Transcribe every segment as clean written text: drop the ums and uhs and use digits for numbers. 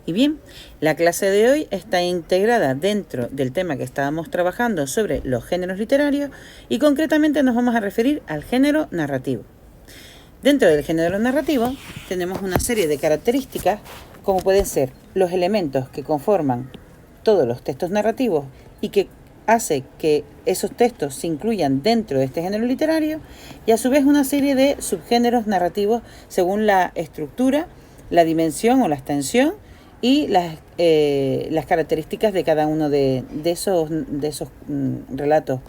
Y bien, la clase de hoy está integrada dentro del tema que estábamos trabajando sobre los géneros literarios y concretamente nos vamos a referir al género narrativo. Dentro del género narrativo tenemos una serie de características como pueden ser los elementos que conforman todos los textos narrativos y que hace que esos textos se incluyan dentro de este género literario y a su vez una serie de subgéneros narrativos según la estructura, la dimensión o la extensión y las características de cada uno de esos relatos.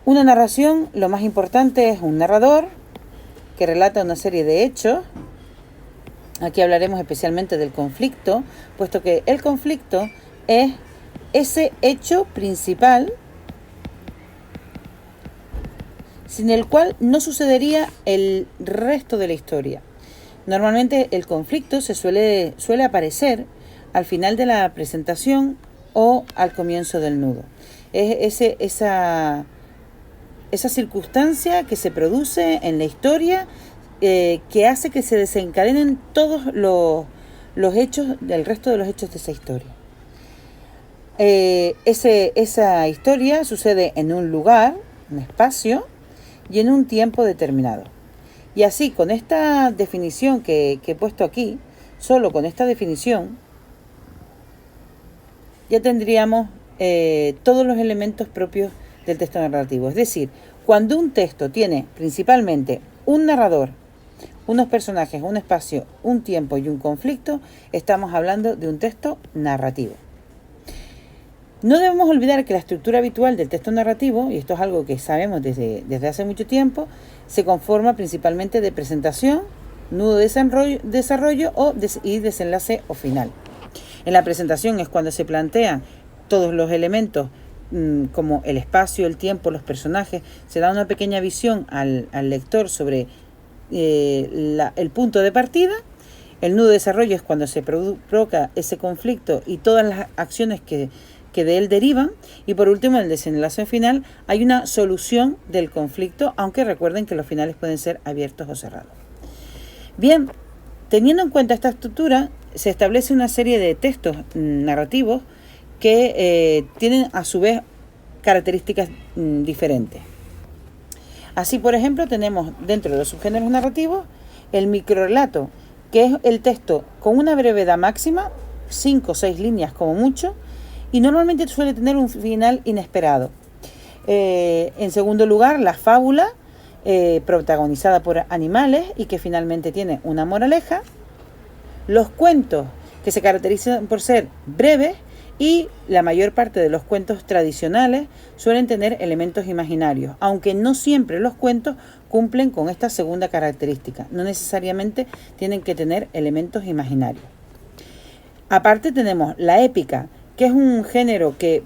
Una narración, lo más importante es un narrador que relata una serie de hechos. Aquí hablaremos especialmente del conflicto, puesto que el conflicto es ese hecho principal sin el cual no sucedería el resto de la historia. Normalmente el conflicto se suele aparecer al final de la presentación o al comienzo del nudo. Es esa circunstancia que se produce en la historia que hace que se desencadenen todos los hechos del resto de los hechos de esa historia. Esa historia sucede en un lugar, un espacio y en un tiempo determinado. Y así, con esta definición que he puesto aquí, solo con esta definición, ya tendríamos todos los elementos propios del texto narrativo. Es decir, cuando un texto tiene principalmente un narrador, unos personajes, un espacio, un tiempo y un conflicto, estamos hablando de un texto narrativo. No debemos olvidar que la estructura habitual del texto narrativo, y esto es algo que sabemos desde hace mucho tiempo, se conforma principalmente de presentación, nudo de desarrollo y desenlace o final. En la presentación es cuando se plantean todos los elementos como el espacio, el tiempo, los personajes, se da una pequeña visión al lector sobre el punto de partida. El nudo de desarrollo es cuando se provoca ese conflicto y todas las acciones que de él derivan, y por último en el desenlace final hay una solución del conflicto, aunque recuerden que los finales pueden ser abiertos o cerrados. Bien, teniendo en cuenta esta estructura, se establece una serie de textos narrativos que tienen a su vez características diferentes. Así, por ejemplo, tenemos dentro de los subgéneros narrativos el microrrelato, que es el texto con una brevedad máxima, 5 o 6 líneas como mucho, y normalmente suele tener un final inesperado. En segundo lugar, la fábula, protagonizada por animales y que finalmente tiene una moraleja. Los cuentos, que se caracterizan por ser breves, y la mayor parte de los cuentos tradicionales suelen tener elementos imaginarios, aunque no siempre los cuentos cumplen con esta segunda característica. No necesariamente tienen que tener elementos imaginarios. Aparte tenemos la épica, que es un género que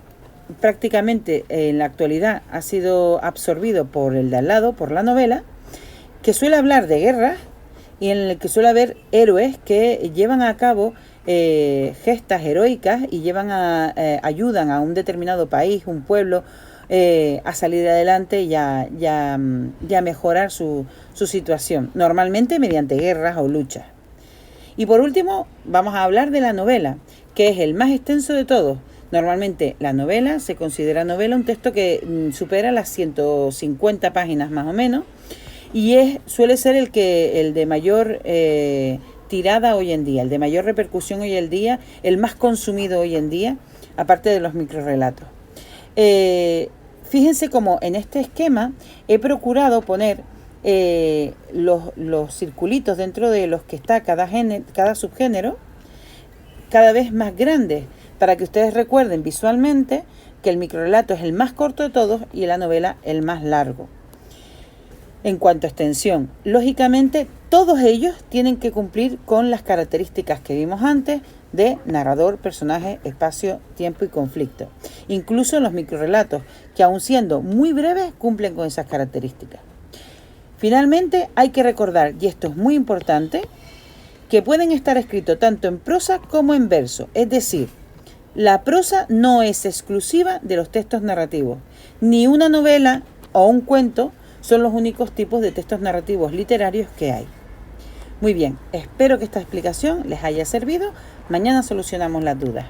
prácticamente en la actualidad ha sido absorbido por el de al lado, por la novela, que suele hablar de guerras y en el que suele haber héroes que llevan a cabo gestas heroicas y ayudan a un determinado país, un pueblo, a salir adelante y a mejorar su situación, normalmente mediante guerras o luchas. Y por último, vamos a hablar de la novela, que es el más extenso de todos. Normalmente la novela se considera novela un texto que supera las 150 páginas más o menos, y suele ser el de mayor tirada hoy en día, el de mayor repercusión hoy en día, el más consumido hoy en día, aparte de los microrrelatos. Fíjense cómo en este esquema he procurado poner los circulitos dentro de los que está cada subgénero cada vez más grandes, para que ustedes recuerden visualmente que el microrrelato es el más corto de todos y la novela el más largo. En cuanto a extensión, lógicamente todos ellos tienen que cumplir con las características que vimos antes de narrador, personaje, espacio, tiempo y conflicto. Incluso los microrrelatos, que aun siendo muy breves, cumplen con esas características. Finalmente, hay que recordar, y esto es muy importante, que pueden estar escritos tanto en prosa como en verso. Es decir, la prosa no es exclusiva de los textos narrativos. Ni una novela o un cuento son los únicos tipos de textos narrativos literarios que hay. Muy bien, espero que esta explicación les haya servido. Mañana solucionamos las dudas.